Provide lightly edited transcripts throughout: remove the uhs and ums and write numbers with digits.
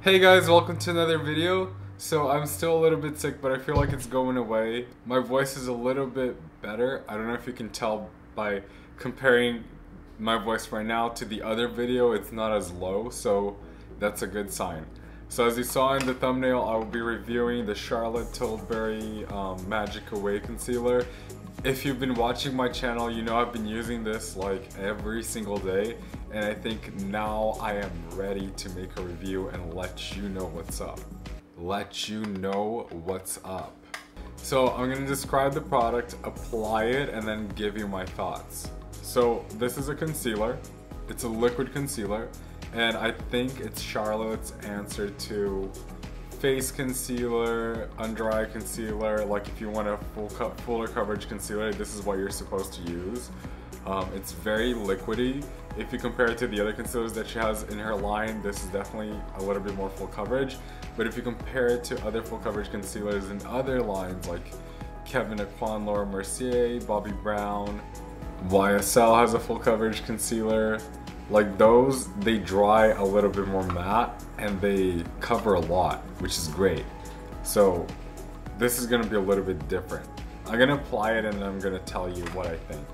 Hey guys, welcome to another video. So I'm still a little bit sick, but I feel like it's going away. My voice is a little bit better. I don't know if you can tell by comparing my voice right now to the other video. It's not as low, so that's a good sign. So as you saw in the thumbnail, I will be reviewing the Charlotte Tilbury Magic Away Concealer. If you've been watching my channel, you know I've been using this like every single day, and I think now I am ready to make a review and let you know what's up. So I'm going to describe the product, apply it, and then give you my thoughts. So this is a concealer. It's a liquid concealer, and I think it's Charlotte's answer to face concealer, under eye concealer. Like if you want a fuller coverage concealer, this is what you're supposed to use. It's very liquidy. If you compare it to the other concealers that she has in her line, this is definitely a little bit more full coverage. But if you compare it to other full coverage concealers in other lines like Kevyn Aucoin, Laura Mercier, Bobbi Brown, YSL has a full coverage concealer. Like those, they dry a little bit more matte and they cover a lot, which is great. So this is gonna be a little bit different. I'm gonna apply it and then I'm gonna tell you what I think.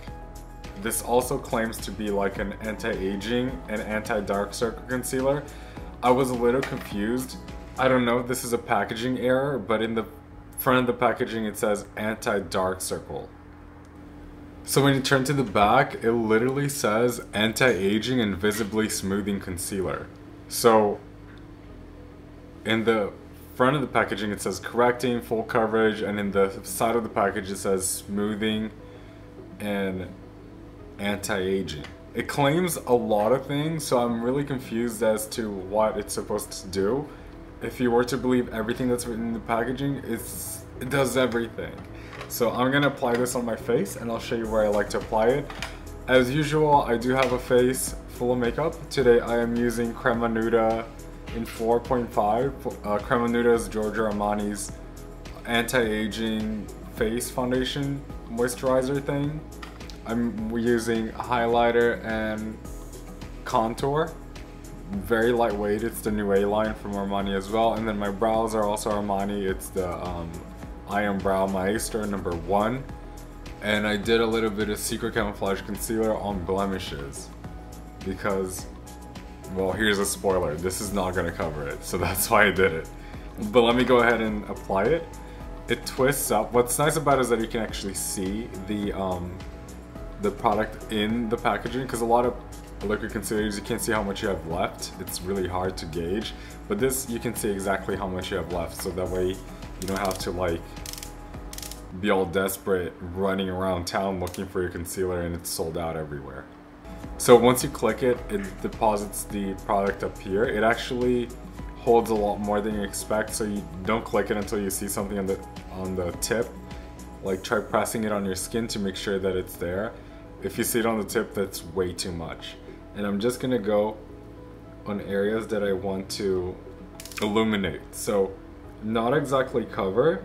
This also claims to be like an anti-aging and anti-dark circle concealer. I was a little confused. I don't know if this is a packaging error, but in the front of the packaging it says anti-dark circle. So when you turn to the back, it literally says anti-aging and visibly smoothing concealer. So in the front of the packaging it says correcting, full coverage, and in the side of the package it says smoothing and anti-aging. It claims a lot of things, so I'm really confused as to what it's supposed to do. If you were to believe everything that's written in the packaging, it does everything. So I'm gonna apply this on my face and I'll show you where I like to apply it. As usual, I do have a face full of makeup. Today I am using Crema Nuda in 4.5. Crema Nuda is Giorgio Armani's anti-aging face foundation moisturizer thing. I'm using a highlighter and contour. Very lightweight, it's the new A-line from Armani as well. And then my brows are also Armani. It's the I Am Brow Maestro #1, and I did a little bit of Secret Camouflage Concealer on blemishes because, well, here's a spoiler, this is not going to cover it, so that's why I did it. But let me go ahead and apply it. It twists up. What's nice about it is that you can actually see the product in the packaging, because a lot of liquid concealers you can't see how much you have left. It's really hard to gauge, but this you can see exactly how much you have left, so that way you don't have to like be all desperate running around town looking for your concealer and it's sold out everywhere. So once you click it, it deposits the product up here. It actually holds a lot more than you expect, so you don't click it until you see something on the tip. Like try pressing it on your skin to make sure that it's there. If you see it on the tip, that's way too much. And I'm just gonna go on areas that I want to illuminate. So not exactly cover,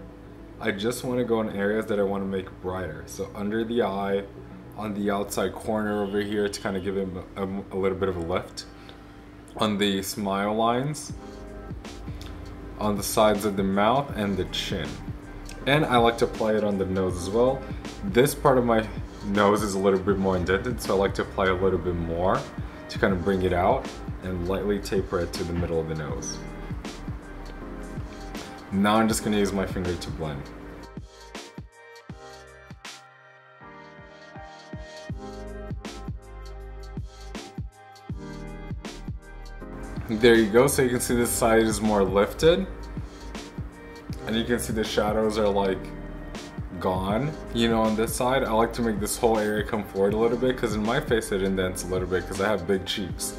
I just want to go in areas that I want to make brighter. So under the eye, on the outside corner over here to kind of give it a little bit of a lift. On the smile lines, on the sides of the mouth and the chin. And I like to apply it on the nose as well. This part of my nose is a little bit more indented, so I like to apply a little bit more to kind of bring it out and lightly taper it to the middle of the nose. Now I'm just going to use my finger to blend. There you go, so you can see this side is more lifted. And you can see the shadows are like gone, you know, on this side. I like to make this whole area come forward a little bit because in my face it indents a little bit because I have big cheeks.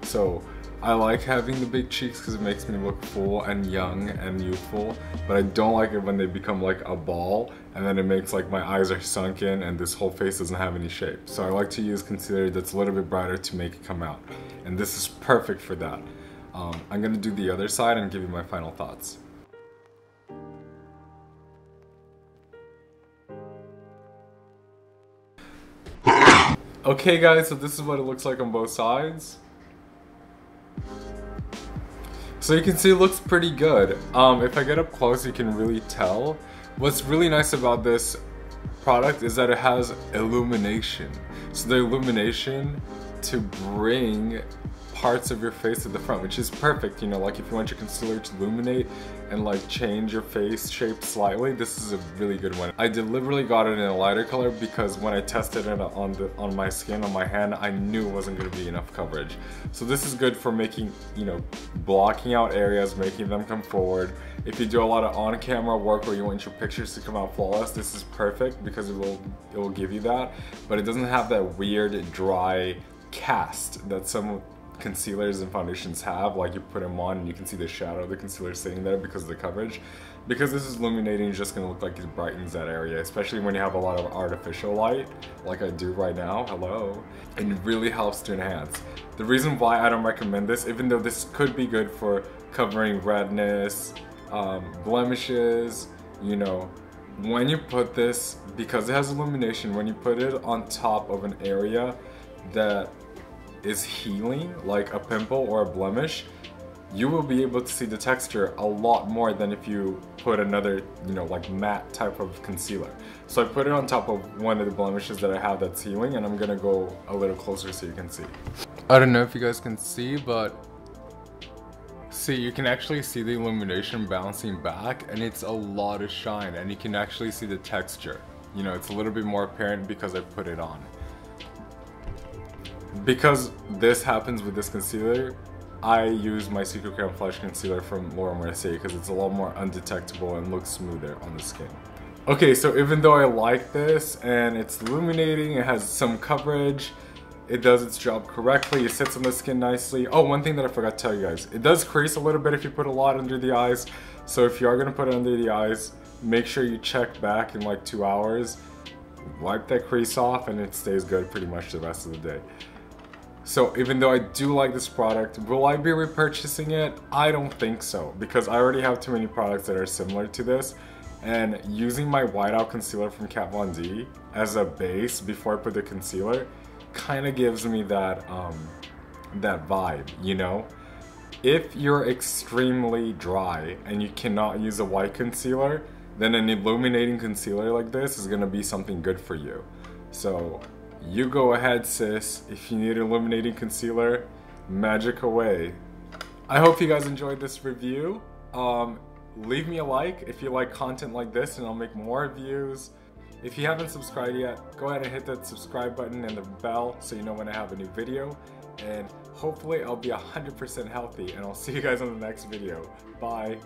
So I like having the big cheeks because it makes me look full and young and youthful, but I don't like it when they become like a ball and then it makes like my eyes are sunken and this whole face doesn't have any shape. So I like to use concealer that's a little bit brighter to make it come out, and this is perfect for that. I'm gonna do the other side and give you my final thoughts. Okay guys, so this is what it looks like on both sides. So you can see it looks pretty good. If I get up close, you can really tell. What's really nice about this product is that it has illumination. So the illumination to bring parts of your face to the front, which is perfect, you know, like if you want your concealer to illuminate and like change your face shape slightly, this is a really good one. I deliberately got it in a lighter color because when I tested it on my skin, on my hand, I knew it wasn't going to be enough coverage. So this is good for making, you know, blocking out areas, making them come forward. If you do a lot of on-camera work where you want your pictures to come out flawless, this is perfect because it will give you that, but it doesn't have that weird dry cast that some concealers and foundations have. Like you put them on and you can see the shadow of the concealer sitting there because of the coverage. Because this is illuminating, it's just going to look like it brightens that area, especially when you have a lot of artificial light like I do right now. Hello. And it really helps to enhance. The reason why I don't recommend this, even though this could be good for covering redness, blemishes, you know, when you put this, because it has illumination, when you put it on top of an area that is healing, like a pimple or a blemish, you will be able to see the texture a lot more than if you put another, you know, like matte type of concealer. So I put it on top of one of the blemishes that I have that's healing, and I'm gonna go a little closer so you can see. I don't know if you guys can see, but see, you can actually see the illumination bouncing back, and it's a lot of shine, and you can actually see the texture. You know, it's a little bit more apparent because I put it on. Because this happens with this concealer, I use my Secret Creme Flash Concealer from Laura Mercier because it's a lot more undetectable and looks smoother on the skin. Okay, so even though I like this and it's illuminating, it has some coverage, it does its job correctly, it sits on the skin nicely. Oh, one thing that I forgot to tell you guys, it does crease a little bit if you put a lot under the eyes. So if you are going to put it under the eyes, make sure you check back in like 2 hours, wipe that crease off, and it stays good pretty much the rest of the day. So even though I do like this product, will I be repurchasing it? I don't think so, because I already have too many products that are similar to this, and using my whiteout concealer from Kat Von D as a base before I put the concealer kind of gives me that that vibe, you know? If you're extremely dry and you cannot use a white concealer, then an illuminating concealer like this is gonna be something good for you. So you go ahead, sis. If you need illuminating concealer, magic away. I hope you guys enjoyed this review. Leave me a like if you like content like this, and I'll make more reviews. If you haven't subscribed yet, go ahead and hit that subscribe button and the bell so you know when I have a new video. And hopefully I'll be 100% healthy, and I'll see you guys on the next video. Bye.